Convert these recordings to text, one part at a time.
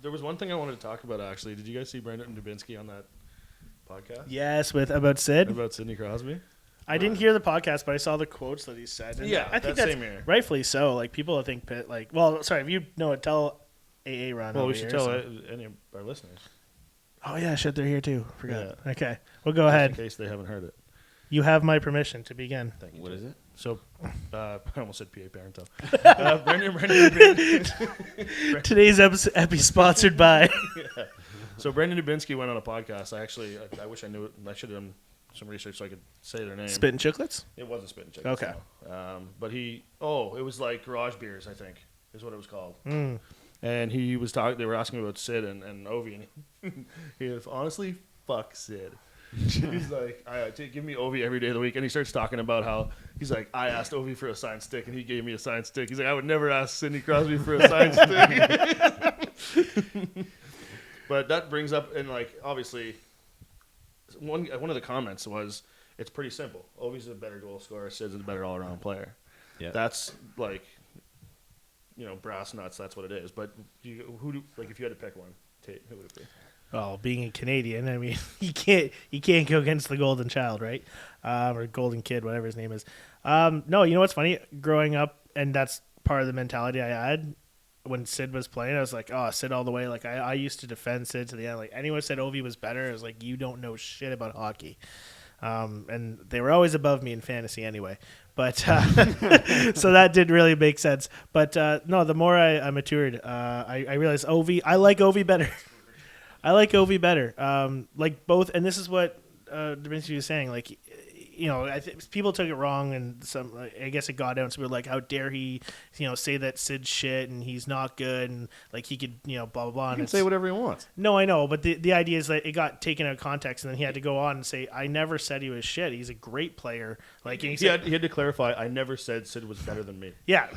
There was one thing I wanted to talk about, actually. Did you guys see Brendan Dubinsky on that podcast? Yes, about Sid. About Sidney Crosby? I didn't hear the podcast, but I saw the quotes that he said. And Yeah, I think that's same here. rightfully so. Like, people think, if you know it, tell AA Run. Well, over we should here, tell so. any of our listeners. Oh, yeah, shit, they're here too. Forgot. Yeah. Okay, well, go Just ahead. in case they haven't heard it. You have my permission to begin. Thank you. What is it? So, I almost said PA Parento. Brendan Dubinsky. Today's epi sponsored by. Yeah. So Brendan Dubinsky went on a podcast. I wish I knew it. I should have done some research so I could say their name. Spittin' Chicklets? It wasn't Spittin' Chicklets. Okay. No. But it was like Garage Beers, I think, is what it was called. Mm. And he was talking. They were asking about Sid and Ovi, and he was honestly, fuck Sid. He's like, give me Ovi every day of the week. And he starts talking about how he's like, I asked Ovi for a signed stick, and he gave me a signed stick. He's like, I would never ask Sidney Crosby for a signed stick. But that brings up, and like, obviously, one of the comments was, it's pretty simple. Ovi's a better goal scorer. Sid's a better all-around player. Yeah. That's like, brass nuts. That's what it is. But if you had to pick one, Tate, who would it be? Oh, being a Canadian, I mean, you can't go against the golden child, right? Or golden kid, whatever his name is. No, you know what's funny? Growing up, and that's part of the mentality I had when Sid was playing. I was like, oh, Sid all the way. Like, I used to defend Sid to the end. Like, anyone said Ovi was better, I was like, you don't know shit about hockey. And they were always above me in fantasy anyway. But so that didn't really make sense. But no, the more I matured, I realized I like Ovi better. I like Ovi better. Like both, and this is what Dubinsky was saying. Like, I think people took it wrong, and I guess it got out. So we were like, how dare he, say that Sid's shit and he's not good, and like he could, blah blah blah. He can say whatever he wants. No, I know, but the idea is that it got taken out of context, and then he had to go on and say, I never said he was shit. He's a great player. Like he had to clarify. I never said Sid was better than me. Yeah.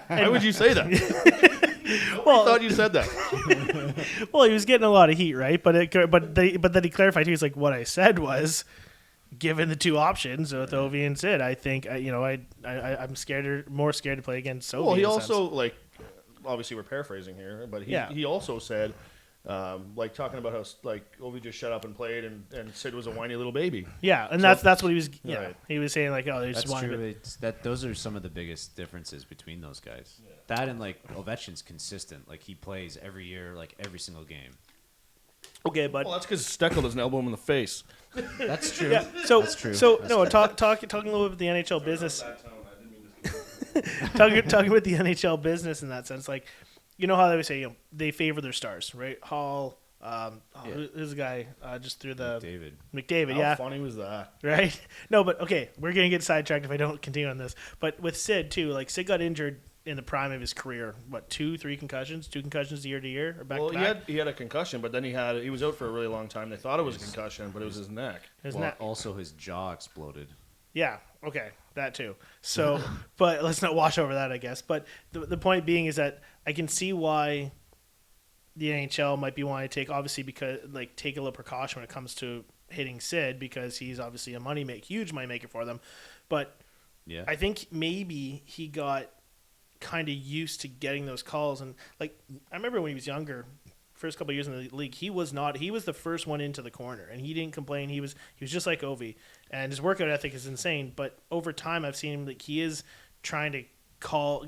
Why would you say that? Well, I thought you said that. Well, he was getting a lot of heat, right? But then he clarified. He was like, "What I said was, given the two options with Ovi and Sid, I think I'm more scared to play against Ovi." Well, he also obviously we're paraphrasing here, but he also said. Talking about how Ovi just shut up and played, and Sid was a whiny little baby. Yeah, and that's what he was. Yeah, right. He was saying like, oh, they just That's wanted. true. Those are some of the biggest differences between those guys. Yeah. That and Ovechkin's consistent. Like he plays every year, like every single game. Okay, but Well, that's because Steckel doesn't elbow him in the face. That's true. yeah. So That's true. So That's no, true. talking a little bit about the NHL business. talking about the NHL business in that sense, like, you know how they would say, they favor their stars, right? Hall, who's the guy just through the McDavid, How yeah. funny was that? Right? No, but okay, we're gonna get sidetracked if I don't continue on this. But with Sid too, like Sid got injured in the prime of his career. What, 2-3 concussions? 2 concussions year to year or back to back? He had a concussion, but then he was out for a really long time. They thought it was a concussion, but it was his neck. Also, his jaw exploded. Yeah, okay, that too. So, but let's not wash over that, I guess. But the point being is that I can see why the NHL might be wanting to take a little precaution when it comes to hitting Sid, because he's obviously a huge money maker for them. But yeah, I think maybe he got kind of used to getting those calls, and I remember when he was younger. First couple of years in the league, he was the first one into the corner, and he didn't complain. He was just like Ovi, and his workout ethic is insane. But over time, I've seen him he is trying to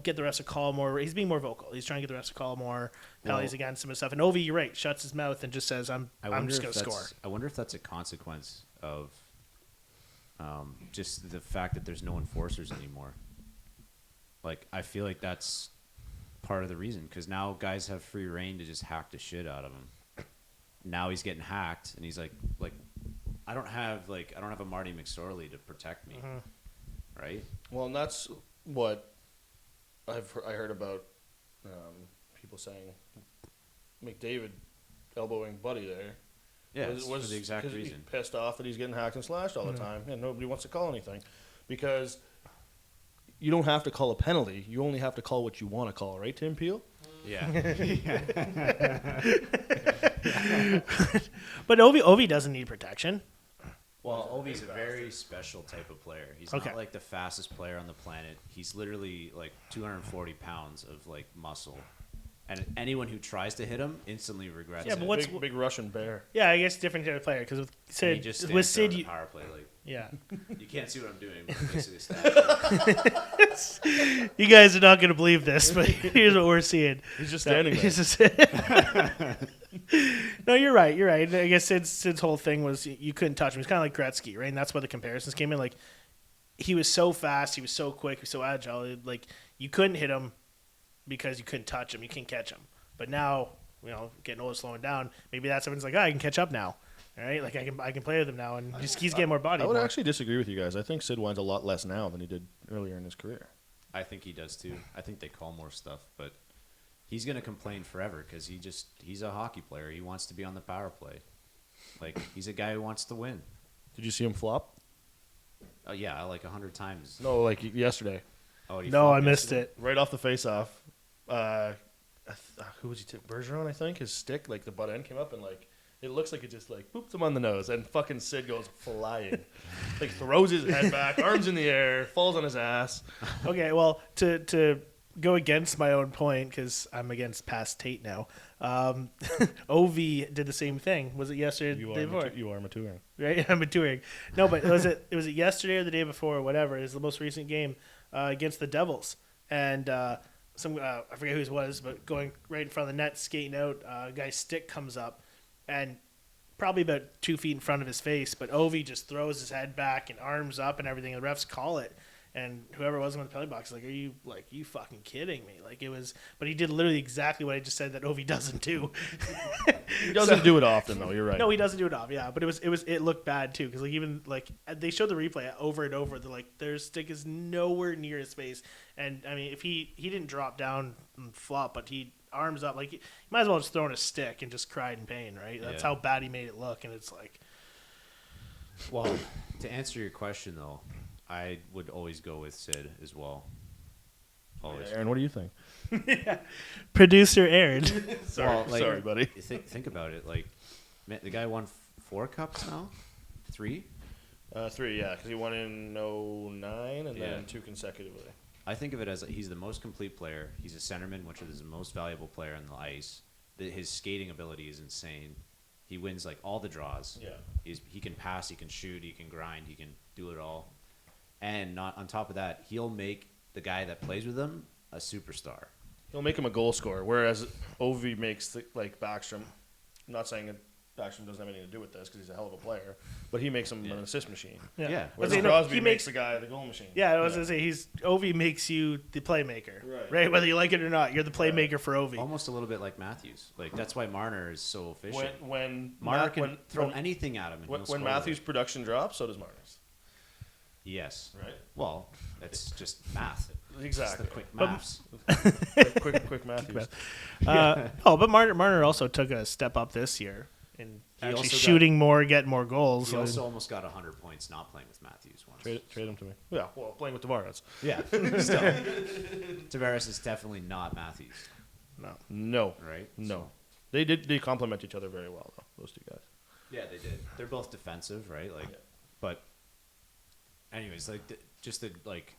get the refs to call more. He's being more vocal. He's trying to get the refs to call more penalties against him and stuff. And Ovi, you're right, shuts his mouth and just says, "I'm just going to score." I wonder if that's a consequence of just the fact that there's no enforcers anymore. I feel like that's part of the reason, because now guys have free reign to just hack the shit out of him. Now he's getting hacked, and he's like I don't have a Marty McSorley to protect me, right? Well, and that's what I heard about people saying McDavid elbowing Buddy there. Yeah, was for the exact reason. He's pissed off that he's getting hacked and slashed all the time, and nobody wants to call anything, because you don't have to call a penalty. You only have to call what you want to call, right, Tim Peel? Yeah. But Ovi doesn't need protection. Well, Ovi's a very special type of player. He's not like the fastest player on the planet. He's literally 240 pounds of muscle, And anyone who tries to hit him instantly regrets Yeah, it. but what's big Russian bear? Yeah, I guess different type of player because with And he Sid, just with stands there Sid, on you, the power play. Like, yeah, you can't see what I'm doing, but I'm basically a statue. you guys are not going to believe this, but here's what we're seeing. He's just standing there. He's just- no, you're right. You're right. I guess Sid's whole thing was you couldn't touch him. He's kind of like Gretzky, right? And that's why the comparisons came in. Like he was so fast, he was so quick, he was so agile. Like you couldn't hit him because you couldn't touch him, you can't catch him. But now, getting older, slowing down, maybe that's someone's like, I can catch up now. All right, like I can play with him now, and he's getting more body. I would more. actually disagree with you guys. I think Sid whines a lot less now than he did earlier in his career. I think he does too. I think they call more stuff, but he's gonna complain forever because he's a hockey player. He wants to be on the power play. Like he's a guy who wants to win. Did you see him flop? Oh yeah, like 100 times. No, like yesterday, Oh, he No, flopped I missed yesterday? it. right off the face-off. Who was he? Bergeron, I think. His stick, like the butt end, came up and like it looks like it just like booped him on the nose, and fucking Sid goes flying, like throws his head back, arms in the air, falls on his ass. Okay, well, to go against my own point because I'm against past Tate now. Ovi did the same thing. Was it yesterday? Or the day before? You are maturing. Right, I'm maturing. No, but was it yesterday or the day before or whatever? It was the most recent game against the Devils, and some I forget who it was, but going right in front of the net, skating out, a guy's stick comes up, and probably about 2 feet in front of his face, but Ovi just throws his head back and arms up and everything. The refs call it. And whoever was in the penalty box, are you fucking kidding me? Like it was, but he did literally exactly what I just said that Ovi doesn't do. He doesn't do it often, though. You're right. No, he doesn't do it off. Yeah, but it looked bad too because like even like they showed the replay over and over. They're like their stick is nowhere near his face, and I mean if he didn't drop down and flop, but he arms up like he might as well just thrown a stick and just cried in pain. Right? That's Yeah. how bad he made it look, and it's like Well, to answer your question though, I would always go with Sid as well. Always. Aaron, what do you think? producer Aaron. Sorry, Well, like, sorry, buddy. Think about it. Like, man, the guy won 4 cups now, 3. 3, yeah, because he won in 09 and Yeah. then 2 consecutively. I think of it as he's the most complete player. He's a centerman, which is the most valuable player on the ice. His skating ability is insane. He wins like all the draws. Yeah. He can pass, he can shoot, he can grind, he can do it all. And not on top of that, he'll make the guy that plays with him a superstar. He'll make him a goal scorer, whereas Ovi makes like Backstrom. I'm not saying that Backstrom doesn't have anything to do with this because he's a hell of a player, but he makes him an assist machine. Yeah. Whereas But Crosby he makes makes the guy the goal machine. Yeah, I was gonna say Ovi makes you the playmaker, right? Whether you like it or not, you're the playmaker for Ovi. Almost a little bit like Matthews. Like that's why Marner is so efficient. When Marner Matt- can when- throw when- anything at him. And he'll when score Matthews' with production drops, so does Marner's. it. Yes. Right. Well, that's just math. Exactly. It's the quick maths. quick Matthews. But Marner also took a step up this year in He actually also shooting more, getting more goals. He also almost got 100 points not playing with Matthews once. Trade him to me. Yeah, well, playing with Tavares. Yeah. Still. Tavares is definitely not Matthews, No. right? No. They complement each other very well, though, those two guys. Yeah, they did. They're both defensive, right? Like, Yeah. but anyways, like just to like